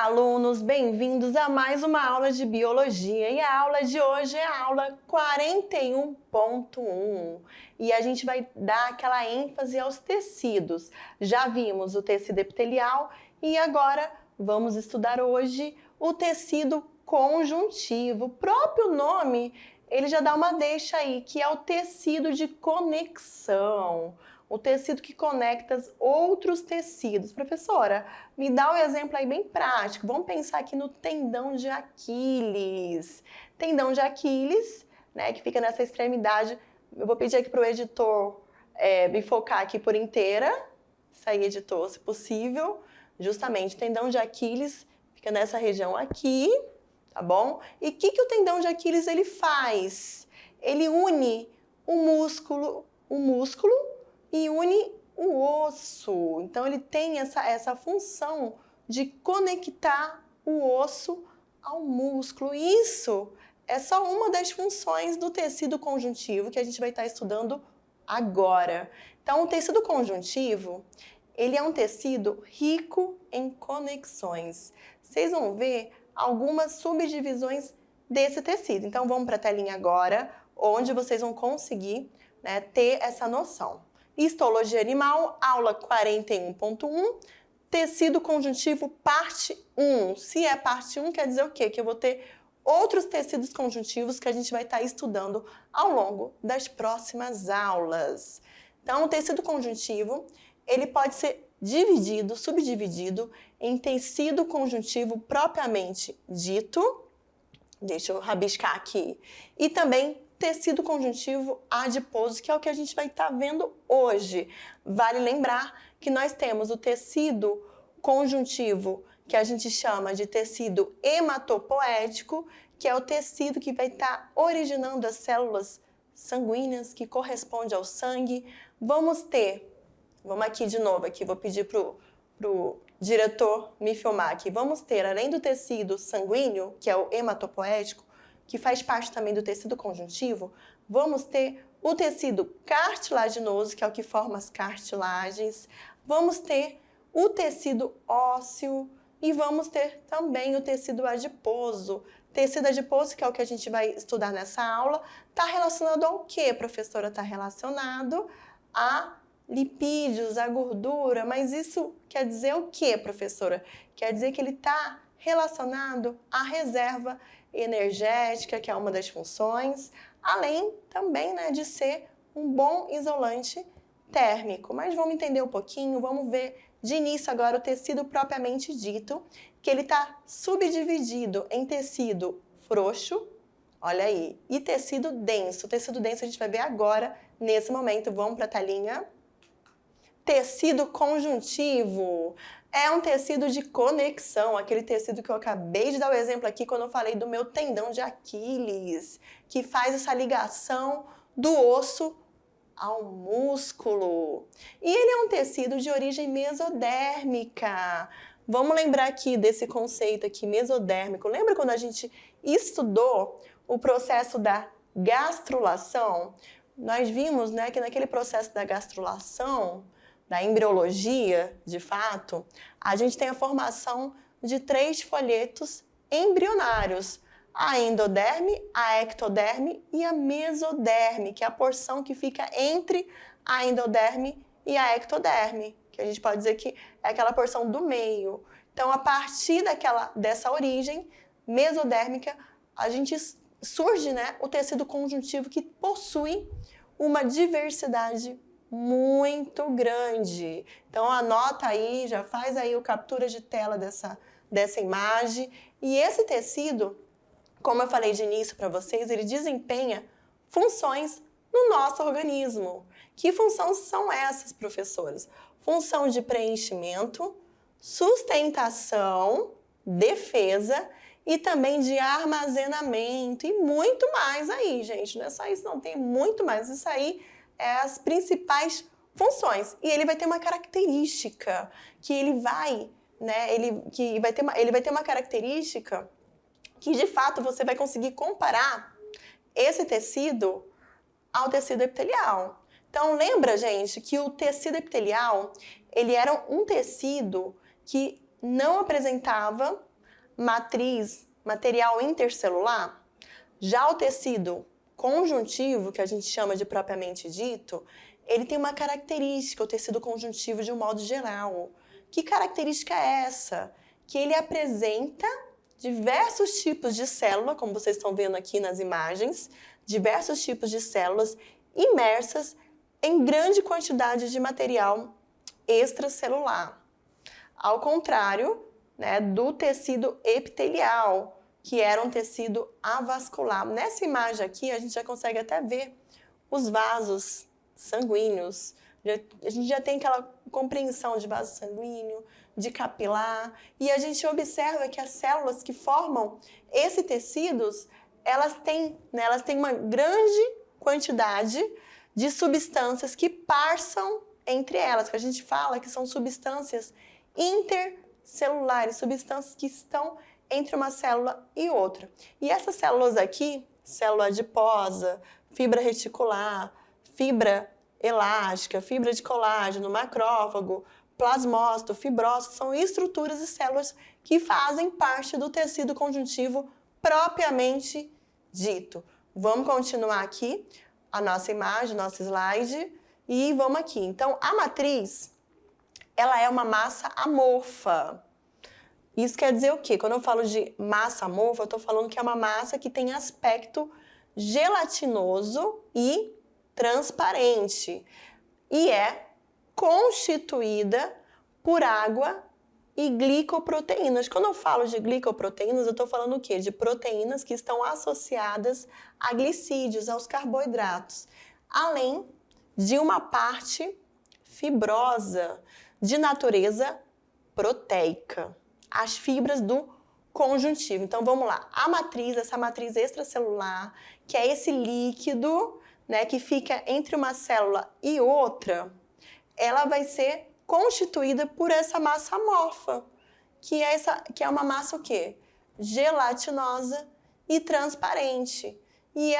alunos, bem-vindos a mais uma aula de biologia. E a aula de hoje é a aula 41.1 e a gente vai dar aquela ênfase aos tecidos. Já vimos o tecido epitelial e agora vamos estudar hoje o tecido conjuntivo. O próprio nome, ele já dá uma deixa aí, que é o tecido de conexão. O tecido que conecta outros tecidos. Professora, me dá um exemplo aí bem prático. Vamos pensar aqui no tendão de Aquiles. Tendão de Aquiles, né, que fica nessa extremidade. Eu vou pedir aqui para o editor me focar aqui por inteira. Isso aí, editor, se possível. Justamente, o tendão de Aquiles fica nessa região aqui, tá bom? E o que o tendão de Aquiles ele faz? Ele une o músculo e une o osso. Então, ele tem essa função de conectar o osso ao músculo. Isso é só uma das funções do tecido conjuntivo que a gente vai estar estudando agora. Então, o tecido conjuntivo, ele é um tecido rico em conexões. Vocês vão ver algumas subdivisões desse tecido. Então, vamos para a telinha agora, onde vocês vão conseguir, né, ter essa noção. Histologia animal, aula 41.1, tecido conjuntivo, parte 1. Se é parte 1, quer dizer o quê? Que eu vou ter outros tecidos conjuntivos que a gente vai estar estudando ao longo das próximas aulas. Então, o tecido conjuntivo, ele pode ser dividido, subdividido em tecido conjuntivo propriamente dito, deixa eu rabiscar aqui, e também tecido conjuntivo adiposo, que é o que a gente vai estar vendo hoje. Vale lembrar que nós temos o tecido conjuntivo, que a gente chama de tecido hematopoético, que é o tecido que vai estar originando as células sanguíneas, que corresponde ao sangue. Vamos aqui de novo, aqui vou pedir pro diretor me filmar aqui. Vamos ter, além do tecido sanguíneo, que é o hematopoético, que faz parte também do tecido conjuntivo, vamos ter o tecido cartilaginoso, que é o que forma as cartilagens, vamos ter o tecido ósseo e vamos ter também o tecido adiposo. Tecido adiposo, que é o que a gente vai estudar nessa aula, está relacionado ao quê, professora? Está relacionado a lipídios, a gordura, mas isso quer dizer o quê, professora? Quer dizer que ele está relacionado à reserva energética, que é uma das funções, além também, né, de ser um bom isolante térmico. Mas vamos entender um pouquinho, vamos ver de início agora o tecido propriamente dito, que ele está subdividido em tecido frouxo, olha aí, e tecido denso. O tecido denso a gente vai ver agora, nesse momento. Vamos para a telinha. Tecido conjuntivo é um tecido de conexão, aquele tecido que eu acabei de dar o exemplo aqui quando eu falei do meu tendão de Aquiles, que faz essa ligação do osso ao músculo. E ele é um tecido de origem mesodérmica. Vamos lembrar aqui desse conceito aqui, mesodérmico. Lembra quando a gente estudou o processo da gastrulação? Nós vimos, né, que naquele processo da gastrulação, da embriologia, de fato, a gente tem a formação de 3 folhetos embrionários. A endoderme, a ectoderme e a mesoderme, que é a porção que fica entre a endoderme e a ectoderme, que a gente pode dizer que é aquela porção do meio. Então, a partir dessa origem mesodérmica, a gente surge, né, o tecido conjuntivo que possui uma diversidade muito grande. Então, anota aí, já faz aí o captura de tela dessa imagem. E esse tecido, como eu falei de início para vocês, ele desempenha funções no nosso organismo. Que funções são essas, professores? Função de preenchimento, sustentação, defesa e também de armazenamento e muito mais aí, gente. Não é só isso, não, tem muito mais. Isso aí é as principais funções. E ele vai ter uma característica que ele vai ter uma característica que, de fato, você vai conseguir comparar esse tecido ao tecido epitelial. Então, lembra, gente, que o tecido epitelial, ele era um tecido que não apresentava material intercelular. Já o tecido conjuntivo, que a gente chama de propriamente dito, ele tem uma característica, o tecido conjuntivo de um modo geral. Que característica é essa? Que ele apresenta diversos tipos de célula, como vocês estão vendo aqui nas imagens, diversos tipos de células imersas em grande quantidade de material extracelular. Ao contrário, né, do tecido epitelial, que era um tecido avascular. Nessa imagem aqui, a gente já consegue até ver os vasos sanguíneos. A gente já tem aquela compreensão de vaso sanguíneo, de capilar, e a gente observa que as células que formam esses tecidos, elas têm uma grande quantidade de substâncias que passam entre elas, que a gente fala que são substâncias intercelulares, substâncias que estão entre uma célula e outra. E essas células aqui, célula adiposa, fibra reticular, fibra elástica, fibra de colágeno, macrófago, plasmócito, fibrócito, são estruturas e células que fazem parte do tecido conjuntivo propriamente dito. Vamos continuar aqui a nossa imagem, nosso slide, e vamos aqui. Então, a matriz, ela é uma massa amorfa. Isso quer dizer o quê? Quando eu falo de massa amorfa, eu estou falando que é uma massa que tem aspecto gelatinoso e transparente e é constituída por água e glicoproteínas. Quando eu falo de glicoproteínas, eu estou falando o quê? De proteínas que estão associadas a glicídios, aos carboidratos, além de uma parte fibrosa de natureza proteica, as fibras do conjuntivo. Então vamos lá, a matriz, essa matriz extracelular, que é esse líquido, né, que fica entre uma célula e outra, ela vai ser constituída por essa massa amorfa, que é uma massa o quê? Gelatinosa e transparente. E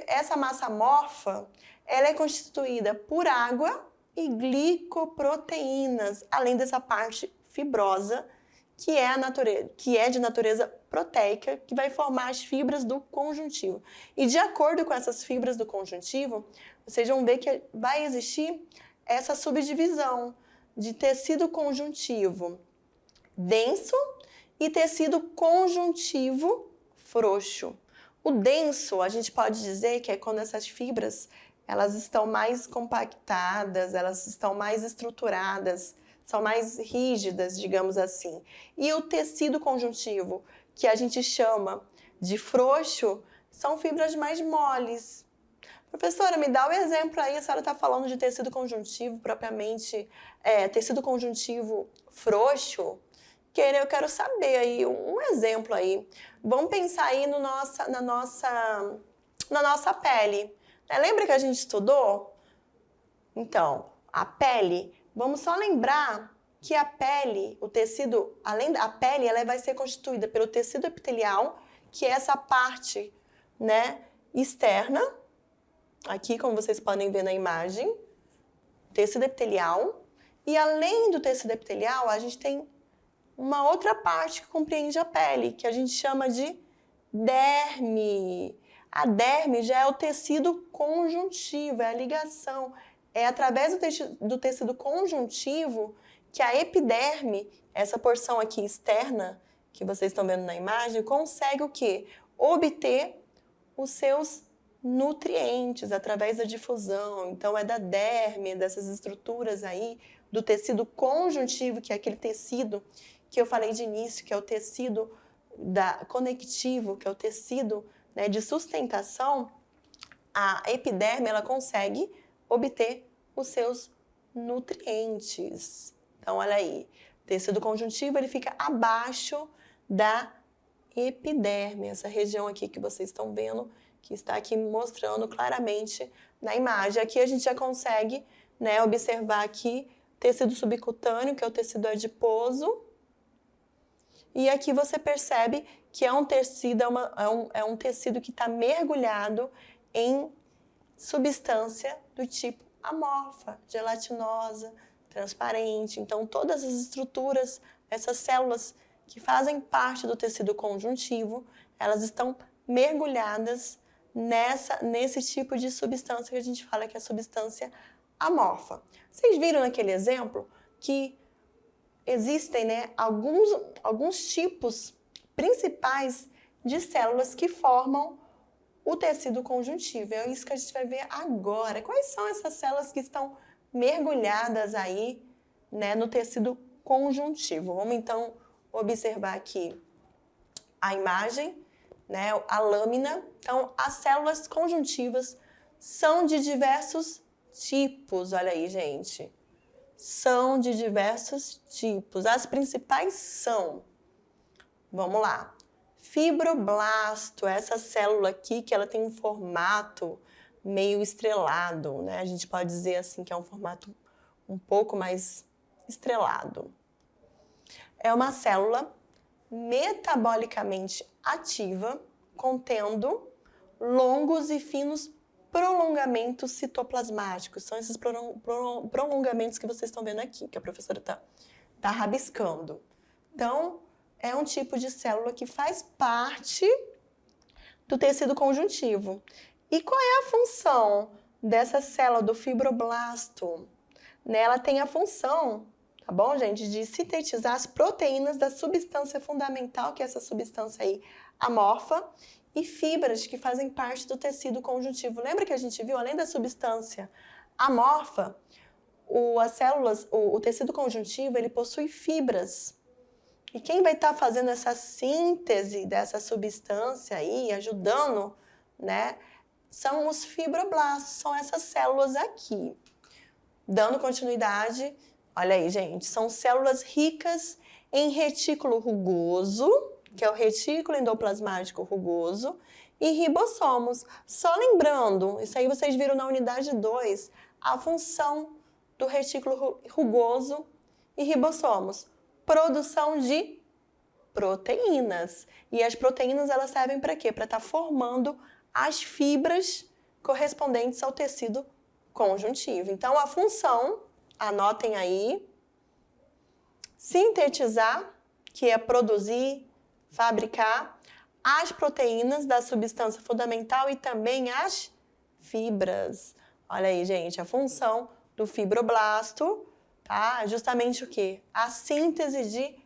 essa massa amorfa, ela é constituída por água e glicoproteínas, além dessa parte fibrosa, que é de natureza proteica, que vai formar as fibras do conjuntivo. E de acordo com essas fibras do conjuntivo, vocês vão ver que vai existir essa subdivisão de tecido conjuntivo denso e tecido conjuntivo frouxo. O denso, a gente pode dizer que é quando essas fibras elas estão mais compactadas, elas estão mais estruturadas, são mais rígidas, digamos assim. E o tecido conjuntivo, que a gente chama de frouxo, são fibras mais moles. Professora, me dá um exemplo aí, a senhora está falando de tecido conjuntivo propriamente, tecido conjuntivo frouxo. Eu quero saber aí, um exemplo aí. Vamos pensar aí na nossa pele. Lembra que a gente estudou? Então, a pele... Vamos só lembrar que a pele, o tecido, além da pele, ela vai ser constituída pelo tecido epitelial, que é essa parte, né, externa, aqui como vocês podem ver na imagem, tecido epitelial. E além do tecido epitelial, a gente tem uma outra parte que compreende a pele, que a gente chama de derme. A derme já é o tecido conjuntivo, é a ligação. É através do tecido conjuntivo que a epiderme, essa porção aqui externa, que vocês estão vendo na imagem, consegue o quê? Obter os seus nutrientes através da difusão. Então, é da derme, dessas estruturas aí, do tecido conjuntivo, que é aquele tecido que eu falei de início, que é o tecido conectivo, que é o tecido, né, de sustentação. A epiderme, ela consegue obter os seus nutrientes. Então, olha aí, o tecido conjuntivo ele fica abaixo da epiderme, essa região aqui que vocês estão vendo, que está aqui mostrando claramente na imagem. Aqui a gente já consegue, né, observar aqui tecido subcutâneo, que é o tecido adiposo, e aqui você percebe que é um tecido que está mergulhado em substância do tipo amorfa, gelatinosa, transparente. Então, todas as estruturas, essas células que fazem parte do tecido conjuntivo, elas estão mergulhadas nesse tipo de substância que a gente fala que é a substância amorfa. Vocês viram naquele exemplo que existem, né, alguns tipos principais de células que formam o tecido conjuntivo. É isso que a gente vai ver agora. Quais são essas células que estão mergulhadas aí, né, no tecido conjuntivo? Vamos então observar aqui a imagem, né, a lâmina. Então, as células conjuntivas são de diversos tipos. Olha aí, gente. São de diversos tipos. As principais são, vamos lá, fibroblasto, essa célula aqui que ela tem um formato meio estrelado, né? A gente pode dizer assim que é um formato um pouco mais estrelado. É uma célula metabolicamente ativa, contendo longos e finos prolongamentos citoplasmáticos. São esses prolongamentos que vocês estão vendo aqui, que a professora tá rabiscando. Então, é um tipo de célula que faz parte do tecido conjuntivo. E qual é a função dessa célula do fibroblasto? Ela tem a função, tá bom, gente, de sintetizar as proteínas da substância fundamental, que é essa substância aí amorfa, e fibras que fazem parte do tecido conjuntivo. Lembra que a gente viu, além da substância amorfa, o tecido conjuntivo, ele possui fibras. E quem vai estar fazendo essa síntese dessa substância aí, ajudando, né, são os fibroblastos, são essas células aqui. Dando continuidade, olha aí, gente, são células ricas em retículo rugoso, que é o retículo endoplasmático rugoso, e ribossomos. Só lembrando, isso aí vocês viram na unidade 2, a função do retículo rugoso e ribossomos. Produção de proteínas. E as proteínas, elas servem para quê? Para estar formando as fibras correspondentes ao tecido conjuntivo. Então, a função, anotem aí, sintetizar, que é produzir, fabricar as proteínas da substância fundamental e também as fibras. Olha aí, gente, a função do fibroblasto, tá? Justamente o quê? A síntese de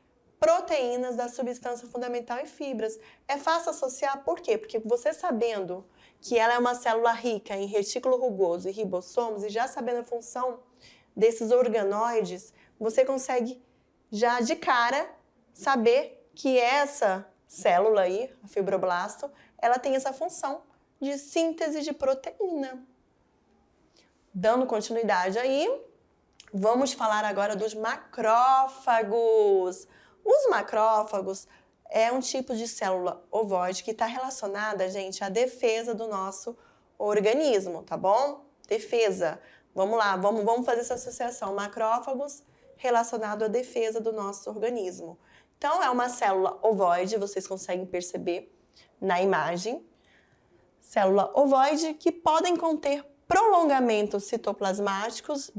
proteínas da substância fundamental e fibras. É fácil associar, por quê? Porque você sabendo que ela é uma célula rica em retículo rugoso e ribossomos, e já sabendo a função desses organoides, você consegue já de cara saber que essa célula aí, a fibroblasto, ela tem essa função de síntese de proteína. Dando continuidade aí, vamos falar agora dos macrófagos. Os macrófagos é um tipo de célula ovoide que está relacionada, gente, à defesa do nosso organismo, tá bom? Defesa. Vamos lá, vamos fazer essa associação. Macrófagos relacionado à defesa do nosso organismo. Então, é uma célula ovoide, vocês conseguem perceber na imagem. Célula ovoide que podem conter prolongamentos citoplasmáticos.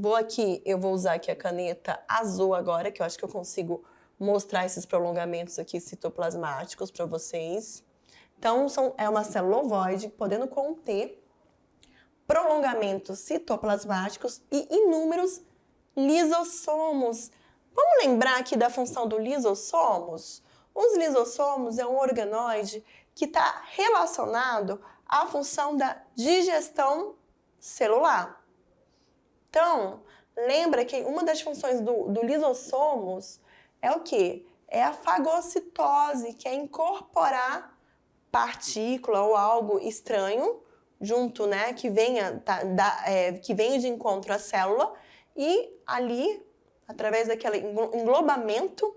Eu vou usar aqui a caneta azul agora, que eu acho que eu consigo mostrar esses prolongamentos aqui citoplasmáticos para vocês. Então, é uma célula ovoide podendo conter prolongamentos citoplasmáticos e inúmeros lisossomos. Vamos lembrar aqui da função do lisossomos? Os lisossomos é um organoide que está relacionado à função da digestão celular. Então, lembra que uma das funções do lisossomos é o quê? É a fagocitose, que é incorporar partícula ou algo estranho junto, né, que venha de encontro à célula e ali, através daquele englobamento,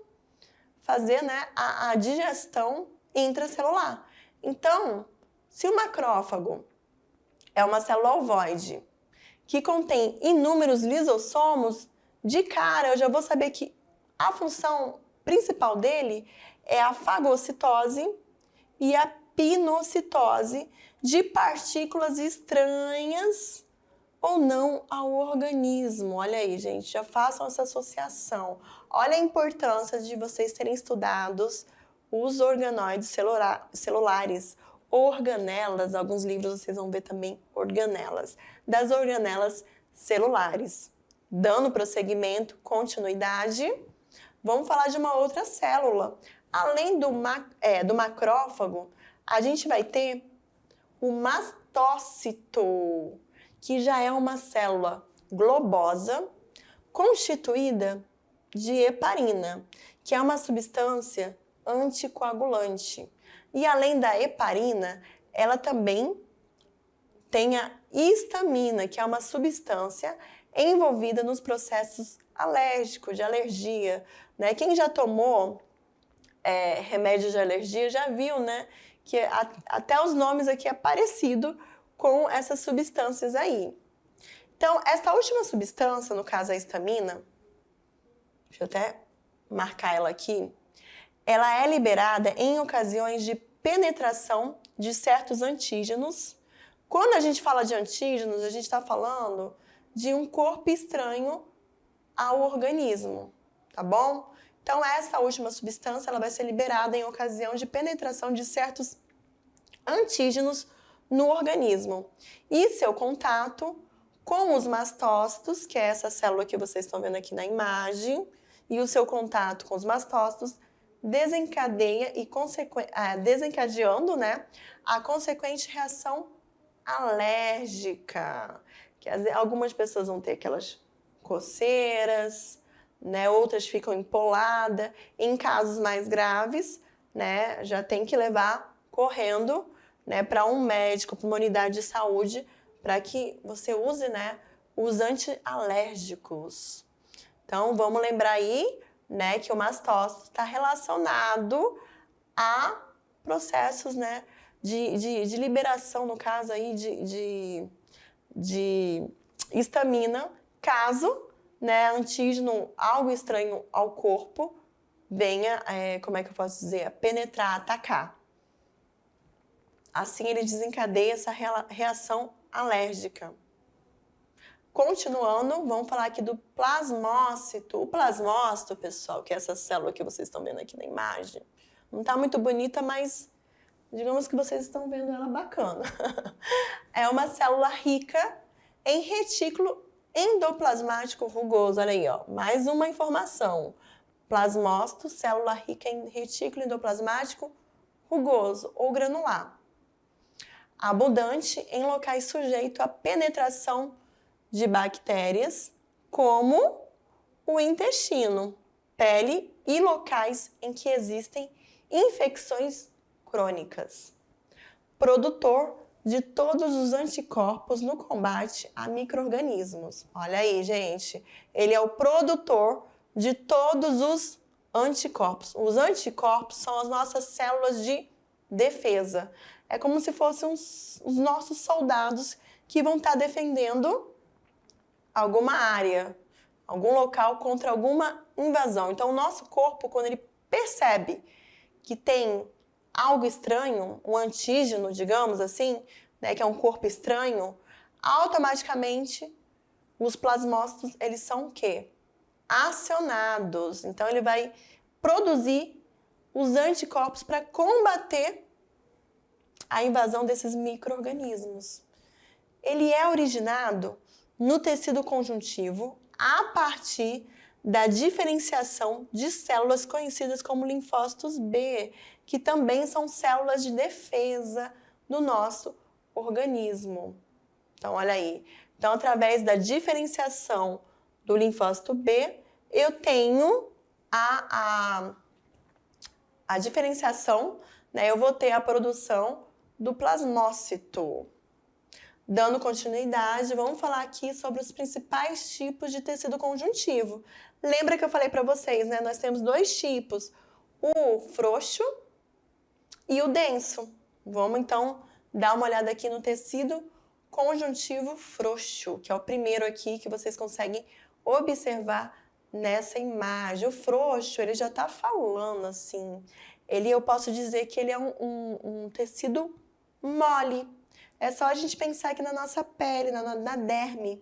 fazer, né, a digestão intracelular. Então, se o macrófago é uma célula ovoide que contém inúmeros lisossomos, de cara eu já vou saber que a função principal dele é a fagocitose e a pinocitose de partículas estranhas ou não ao organismo. Olha aí, gente, já façam essa associação. Olha a importância de vocês terem estudados os organoides celulares, organelas, alguns livros vocês vão ver também organelas, das organelas celulares. Dando prosseguimento, continuidade, vamos falar de uma outra célula. Além do macrófago, a gente vai ter o mastócito, que já é uma célula globosa constituída de heparina, que é uma substância anticoagulante. E além da heparina, ela também tem a histamina, que é uma substância envolvida nos processos alérgicos, de alergia, né? Quem já tomou remédio de alergia já viu, né? Que até os nomes aqui é parecido com essas substâncias aí. Então, essa última substância, no caso a histamina, deixa eu até marcar ela aqui, ela é liberada em ocasiões de penetração de certos antígenos. Quando a gente fala de antígenos, a gente está falando de um corpo estranho ao organismo, tá bom? Então, essa última substância ela vai ser liberada em ocasião de penetração de certos antígenos no organismo. E seu contato com os mastócitos, que é essa célula que vocês estão vendo aqui na imagem, e o seu contato com os mastócitos desencadeia e desencadeando, né, a consequente reação alérgica. Que algumas pessoas vão ter aquelas coceiras, né, outras ficam empoladas. Em casos mais graves, né, já tem que levar correndo, né, para um médico, para uma unidade de saúde, para que você use, né, os antialérgicos. Então, vamos lembrar aí, né, que o mastócito está relacionado a processos, né, de liberação, no caso aí, de histamina, caso, né, antígeno, algo estranho ao corpo, venha, como é que eu posso dizer, penetrar, atacar. Assim, ele desencadeia essa reação alérgica. Continuando, vamos falar aqui do plasmócito. O plasmócito, pessoal, que é essa célula que vocês estão vendo aqui na imagem, não está muito bonita, mas digamos que vocês estão vendo ela bacana. É uma célula rica em retículo endoplasmático rugoso. Olha aí, ó, mais uma informação. Plasmócito, célula rica em retículo endoplasmático rugoso ou granular. Abundante em locais sujeitos à penetração de bactérias, como o intestino, pele e locais em que existem infecções crônicas. Produtor de todos os anticorpos no combate a micro-organismos. Olha aí, gente, ele é o produtor de todos os anticorpos. Os anticorpos são as nossas células de defesa. É como se fossem os nossos soldados que vão estar defendendo alguma área, algum local contra alguma invasão. Então, o nosso corpo, quando ele percebe que tem algo estranho, um antígeno, digamos assim, né, que é um corpo estranho, automaticamente os plasmócitos, eles são o quê? Acionados. Então, ele vai produzir os anticorpos para combater a invasão desses micro-organismos. Ele é originado no tecido conjuntivo a partir da diferenciação de células conhecidas como linfócitos B, que também são células de defesa do nosso organismo. Então, olha aí. Então, através da diferenciação do linfócito B, eu tenho a diferenciação, né? Eu vou ter a produção do plasmócito. Dando continuidade, vamos falar aqui sobre os principais tipos de tecido conjuntivo. Lembra que eu falei para vocês, né? Nós temos dois tipos, o frouxo e o denso. Vamos, então, dar uma olhada aqui no tecido conjuntivo frouxo, que é o primeiro aqui que vocês conseguem observar nessa imagem. O frouxo, ele já está falando assim, eu posso dizer que ele é um tecido mole. É só a gente pensar aqui na nossa pele, na derme,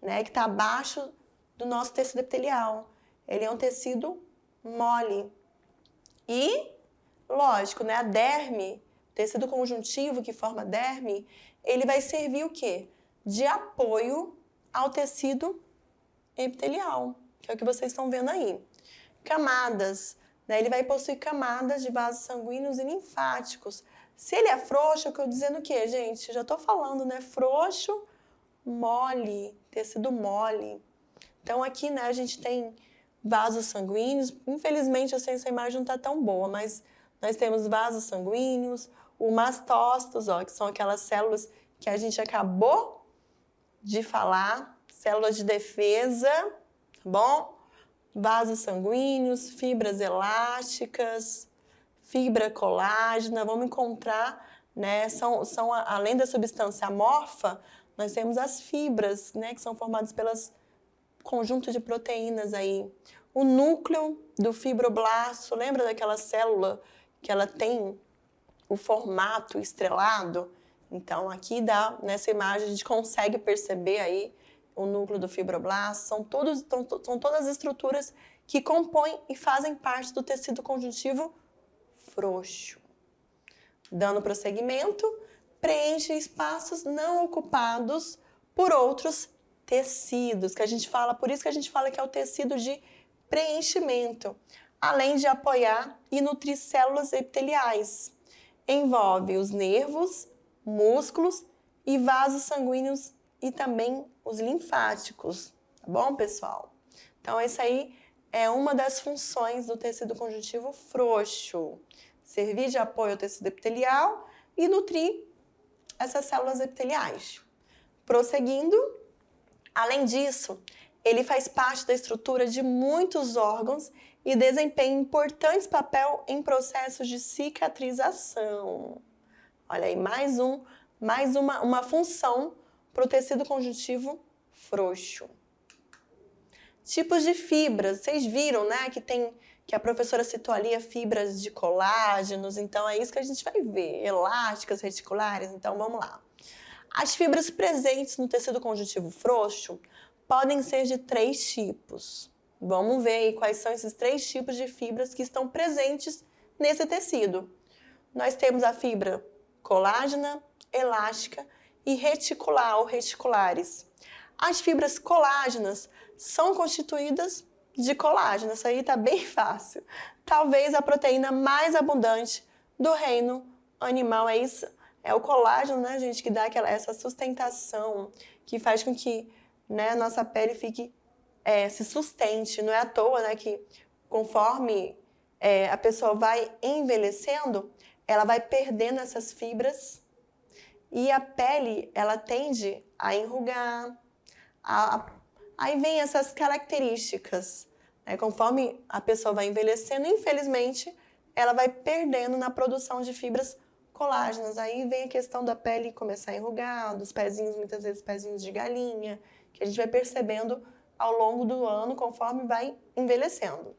né, que está abaixo do nosso tecido epitelial. Ele é um tecido mole. E, lógico, né, a derme, tecido conjuntivo que forma a derme, ele vai servir o quê? De apoio ao tecido epitelial, que é o que vocês estão vendo aí. Camadas, né, ele vai possuir camadas de vasos sanguíneos e linfáticos. Se ele é frouxo, eu estou dizendo o quê, gente? Já estou falando, né? Frouxo, mole, tecido mole. Então, aqui, né, a gente tem vasos sanguíneos. Infelizmente, essa imagem não está tão boa, mas nós temos vasos sanguíneos, o mastócitos, ó, que são aquelas células que a gente acabou de falar, células de defesa, tá bom? Vasos sanguíneos, fibras elásticas, fibra colágena, vamos encontrar, né, além da substância amorfa, nós temos as fibras, né, que são formadas pelas conjunto de proteínas aí. O núcleo do fibroblasto, lembra daquela célula que ela tem o formato estrelado? Então, aqui nessa imagem a gente consegue perceber aí o núcleo do fibroblasto. São todas as estruturas que compõem e fazem parte do tecido conjuntivo frouxo. Dando prosseguimento, preenche espaços não ocupados por outros tecidos, que a gente fala, por isso que a gente fala que é o tecido de preenchimento, além de apoiar e nutrir células epiteliais. Envolve os nervos, músculos e vasos sanguíneos e também os linfáticos, tá bom, pessoal? Então, essa aí é uma das funções do tecido conjuntivo frouxo, servir de apoio ao tecido epitelial e nutrir essas células epiteliais. Prosseguindo, além disso, ele faz parte da estrutura de muitos órgãos e desempenha um importante papel em processos de cicatrização. Olha aí, mais uma função para o tecido conjuntivo frouxo. Tipos de fibras, vocês viram, né, que a professora citou ali fibras de colágenos, então é isso que a gente vai ver, elásticas, reticulares, então vamos lá. As fibras presentes no tecido conjuntivo frouxo podem ser de 3 tipos. Vamos ver aí quais são esses 3 tipos de fibras que estão presentes nesse tecido. Nós temos a fibra colágena, elástica e reticular ou reticulares. As fibras colágenas são constituídas de colágeno, isso aí está bem fácil. Talvez a proteína mais abundante do reino animal é isso. É o colágeno, né, gente, que dá essa sustentação, que faz com que, né, a nossa pele se sustente. Não é à toa, né, que conforme a pessoa vai envelhecendo, ela vai perdendo essas fibras e a pele, ela tende a enrugar. Aí vem essas características, né? Conforme a pessoa vai envelhecendo, infelizmente, ela vai perdendo na produção de fibras colágenas. Aí vem a questão da pele começar a enrugar, dos pezinhos, muitas vezes pezinhos de galinha, que a gente vai percebendo ao longo do ano, conforme vai envelhecendo.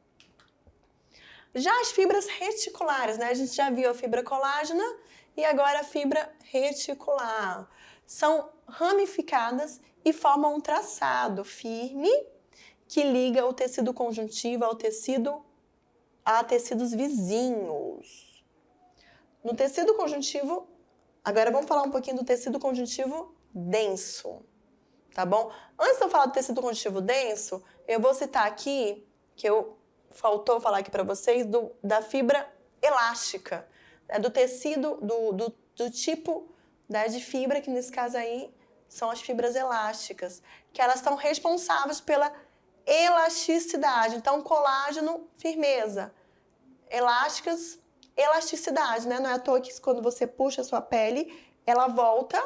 Já as fibras reticulares, né? A gente já viu a fibra colágena e agora a fibra reticular. São ramificadas e formam um traçado firme que liga o tecido conjuntivo a tecidos vizinhos. No tecido conjuntivo, agora vamos falar um pouquinho do tecido conjuntivo denso, tá bom? Antes de eu falar do tecido conjuntivo denso, eu vou citar aqui, faltou falar aqui para vocês, da fibra elástica, né, do tecido, do tipo, né, de fibra, que nesse caso aí são as fibras elásticas, que elas estão responsáveis pela elasticidade. Então, colágeno, firmeza. Elásticas, elasticidade, né? Não é à toa que quando você puxa a sua pele, ela volta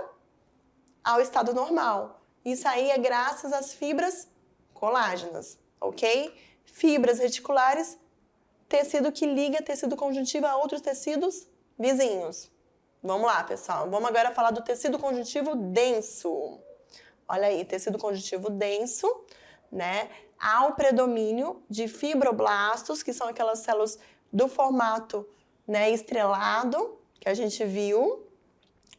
ao estado normal. Isso aí é graças às fibras colágenas, ok? Fibras reticulares, tecido que liga tecido conjuntivo a outros tecidos vizinhos. Vamos lá, pessoal. Vamos agora falar do tecido conjuntivo denso. Olha aí, tecido conjuntivo denso, né? Há o predomínio de fibroblastos, que são aquelas células do formato, né, estrelado, que a gente viu,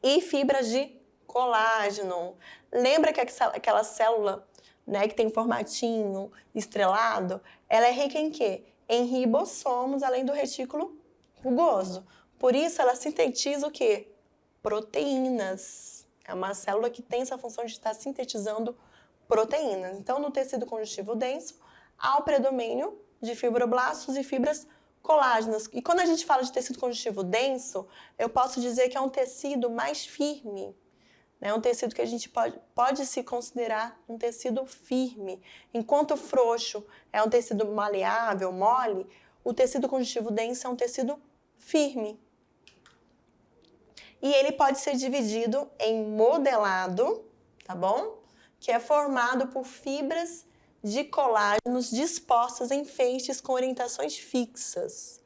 e fibras de colágeno. Lembra que aquela célula, né, que tem formatinho estrelado, ela é rica em quê? Em ribossomos, além do retículo rugoso. Por isso, ela sintetiza o quê? Proteínas. É uma célula que tem essa função de estar sintetizando proteínas. Então, no tecido conjuntivo denso, há o predomínio de fibroblastos e fibras colágenas. E quando a gente fala de tecido conjuntivo denso, eu posso dizer que é um tecido mais firme. É um tecido que a gente pode se considerar um tecido firme. Enquanto o frouxo é um tecido maleável, mole, o tecido conjuntivo denso é um tecido firme. E ele pode ser dividido em modelado, tá bom? Que é formado por fibras de colágenos dispostas em feixes com orientações fixas,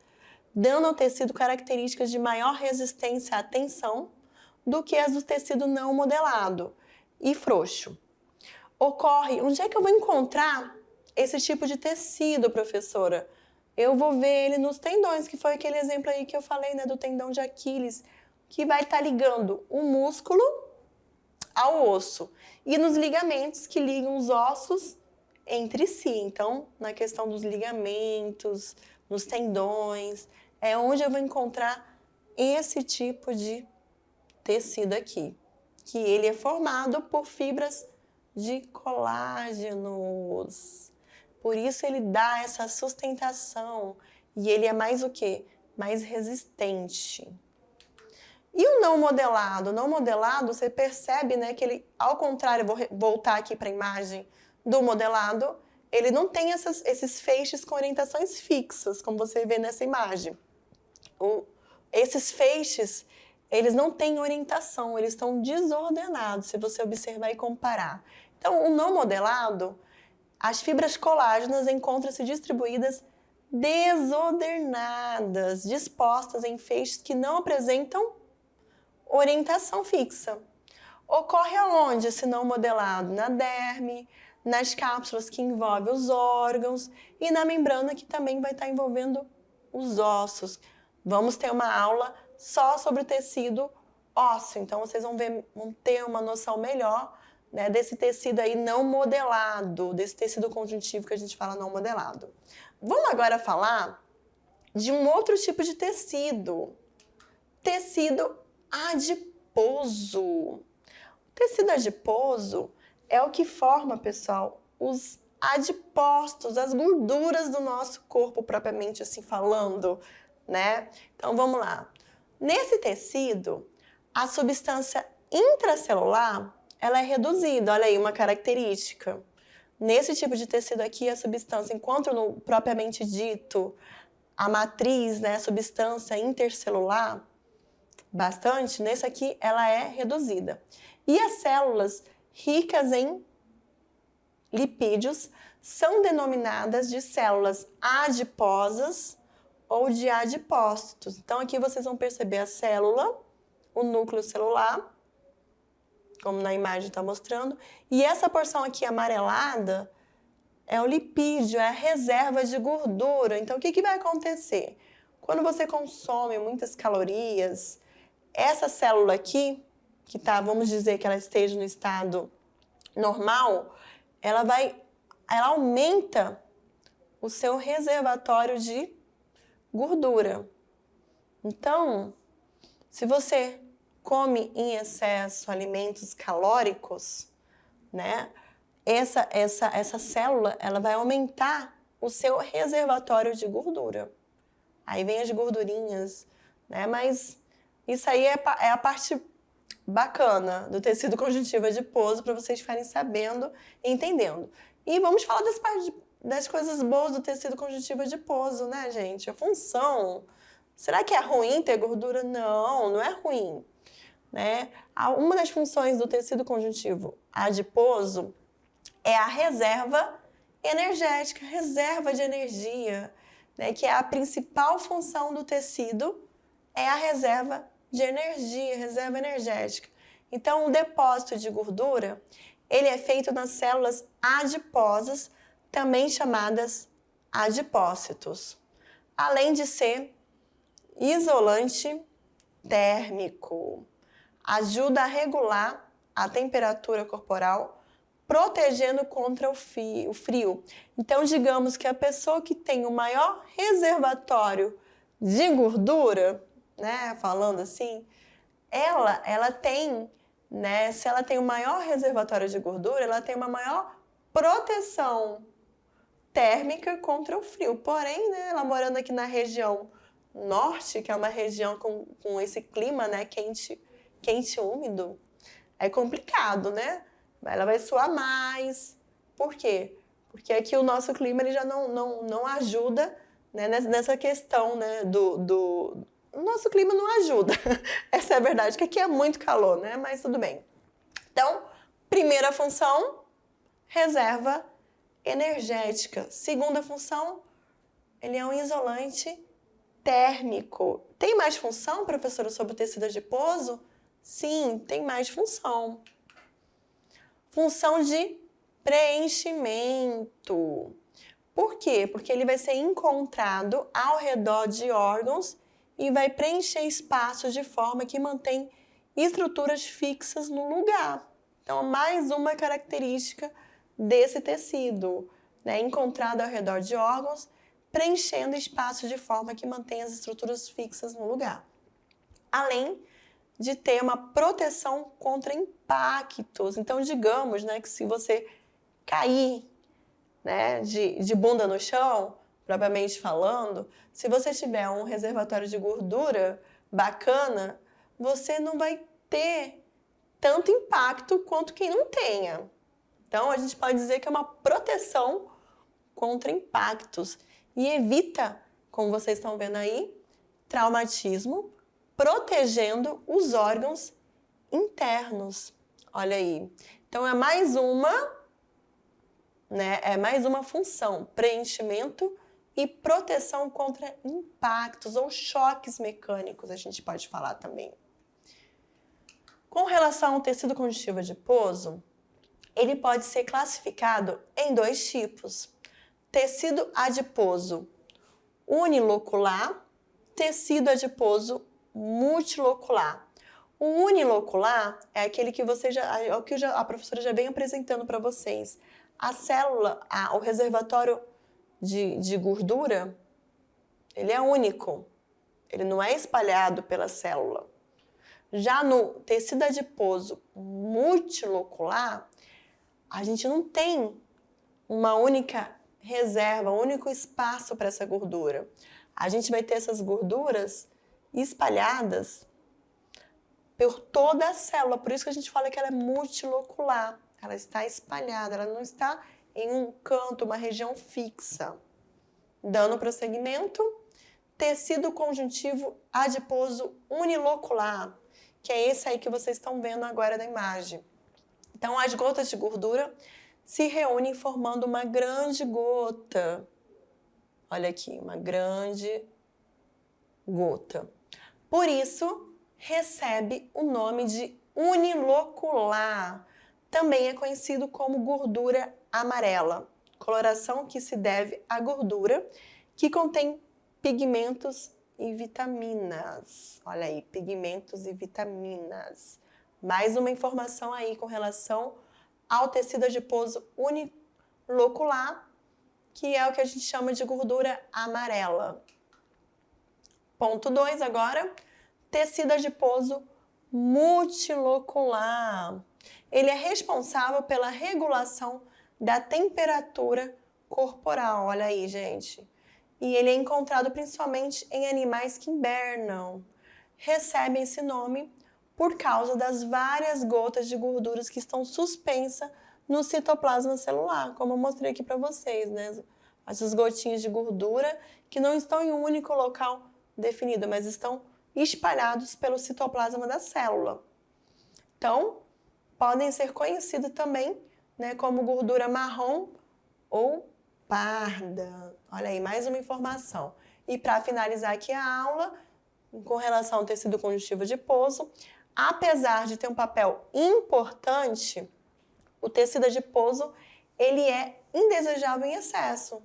dando ao tecido características de maior resistência à tensão do que as do tecido não modelado e frouxo. Ocorre, onde é que eu vou encontrar esse tipo de tecido, professora? Eu vou ver ele nos tendões, que foi aquele exemplo aí que eu falei, né, do tendão de Aquiles, que vai estar ligando o músculo ao osso, e nos ligamentos que ligam os ossos entre si. Então, na questão dos ligamentos, nos tendões, é onde eu vou encontrar esse tipo de tecido aqui, que ele é formado por fibras de colágenos. Por isso ele dá essa sustentação e ele é mais o quê? Mais resistente. E o não modelado? O não modelado, você percebe, né, que ele, ao contrário, eu vou voltar aqui para a imagem do modelado, ele não tem esses feixes com orientações fixas, como você vê nessa imagem. Esses feixes, eles não têm orientação, eles estão desordenados, se você observar e comparar. Então, o não modelado, as fibras colágenas encontram-se distribuídas desordenadas, dispostas em feixes que não apresentam orientação fixa. Ocorre aonde esse não modelado? Na derme, nas cápsulas que envolvem os órgãos e na membrana que também vai estar envolvendo os ossos. Vamos ter uma aula só sobre o tecido ósseo, então vocês vão ter uma noção melhor, né, desse tecido aí não modelado, desse tecido conjuntivo que a gente fala não modelado. Vamos agora falar de um outro tipo de tecido adiposo. O tecido adiposo é o que forma, pessoal, os adipócitos, as gorduras do nosso corpo, propriamente assim falando, né? Então, vamos lá. Nesse tecido, a substância intracelular, ela é reduzida. Olha aí uma característica. Nesse tipo de tecido aqui, a substância, enquanto no propriamente dito, a matriz, né, a substância intercelular, bastante, nesse aqui ela é reduzida. E as células ricas em lipídios são denominadas de células adiposas ou de adipócitos. Então aqui vocês vão perceber a célula, o núcleo celular, como na imagem está mostrando, e essa porção aqui amarelada é o lipídio, é a reserva de gordura. Então o que vai acontecer? Quando você consome muitas calorias, essa célula aqui, que tá, vamos dizer que ela esteja no estado normal, ela aumenta o seu reservatório de gordura. Então, se você come em excesso alimentos calóricos, né, essa célula, ela vai aumentar o seu reservatório de gordura. Aí vem as gordurinhas, né, mas isso aí é a parte bacana do tecido conjuntivo adiposo para vocês ficarem sabendo e entendendo. E vamos falar das coisas boas do tecido conjuntivo adiposo, né, gente? A função. Será que é ruim ter gordura? Não, não é ruim, né? Uma das funções do tecido conjuntivo adiposo é a reserva energética, reserva de energia, né? Que é a principal função do tecido, é a reserva de energia, reserva energética. Então, o depósito de gordura, ele é feito nas células adiposas, também chamadas adipócitos, além de ser isolante térmico. Ajuda a regular a temperatura corporal, protegendo contra o frio. Então, digamos que a pessoa que tem o maior reservatório de gordura, né, falando assim, ela tem, né, se ela tem o maior reservatório de gordura, ela tem uma maior proteção térmica contra o frio. Porém, né, ela morando aqui na região norte, que é uma região com esse clima, né, quente e úmido, é complicado, né? Ela vai suar mais. Por quê? Porque aqui o nosso clima ele já não ajuda, né, nessa questão, né, o nosso clima não ajuda. Essa é a verdade, que aqui é muito calor, né? Mas tudo bem. Então, primeira função, reserva energética. Segunda função, ele é um isolante térmico. Tem mais função, professora, sobre o tecido adiposo? Sim, tem mais função. Função de preenchimento. Por quê? Porque ele vai ser encontrado ao redor de órgãos e vai preencher espaços de forma que mantém estruturas fixas no lugar. Então, mais uma característica desse tecido, né? Encontrado ao redor de órgãos, preenchendo espaços de forma que mantém as estruturas fixas no lugar. Além de ter uma proteção contra impactos. Então, digamos, né, que se você cair, né, de bunda no chão, propriamente falando, se você tiver um reservatório de gordura bacana, você não vai ter tanto impacto quanto quem não tenha. Então, a gente pode dizer que é uma proteção contra impactos e evita, como vocês estão vendo aí, traumatismo, protegendo os órgãos internos. Olha aí. Então, é mais uma, né? É mais uma função, preenchimento e proteção contra impactos ou choques mecânicos, a gente pode falar também. Com relação ao tecido conjuntivo adiposo, ele pode ser classificado em dois tipos: tecido adiposo unilocular, tecido adiposo multilocular. O unilocular é aquele que a professora já vem apresentando para vocês. A célula, o reservatório de gordura, ele é único. Ele não é espalhado pela célula. Já no tecido adiposo multilocular, a gente não tem uma única reserva, um único espaço para essa gordura. A gente vai ter essas gorduras espalhadas por toda a célula. Por isso que a gente fala que ela é multilocular. Ela está espalhada, ela não está em um canto, uma região fixa. Dando prosseguimento, tecido conjuntivo adiposo unilocular, que é esse aí que vocês estão vendo agora na imagem. Então, as gotas de gordura se reúnem formando uma grande gota. Olha aqui, uma grande gota. Por isso, recebe o nome de unilocular. Também é conhecido como gordura amarela, coloração que se deve à gordura que contém pigmentos e vitaminas. Olha aí, pigmentos e vitaminas. Mais uma informação aí com relação ao tecido adiposo unilocular, que é o que a gente chama de gordura amarela. Ponto 2 agora, tecido adiposo multilocular. Ele é responsável pela regulação da temperatura corporal. Olha aí, gente. E ele é encontrado principalmente em animais que hibernam. Recebe esse nome por causa das várias gotas de gorduras que estão suspensas no citoplasma celular, como eu mostrei aqui para vocês, né? Essas gotinhas de gordura que não estão em um único local definido, mas estão espalhados pelo citoplasma da célula. Então, podem ser conhecidos também, né, como gordura marrom ou parda. Olha aí, mais uma informação. E para finalizar aqui a aula, com relação ao tecido conjuntivo adiposo, apesar de ter um papel importante, o tecido adiposo ele é indesejável em excesso.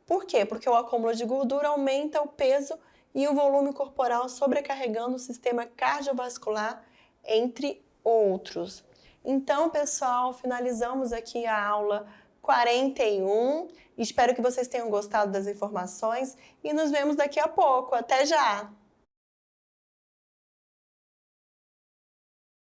Por quê? Porque o acúmulo de gordura aumenta o peso e o volume corporal, sobrecarregando o sistema cardiovascular, entre outros. Então, pessoal, finalizamos aqui a aula 41. Espero que vocês tenham gostado das informações e nos vemos daqui a pouco. Até já!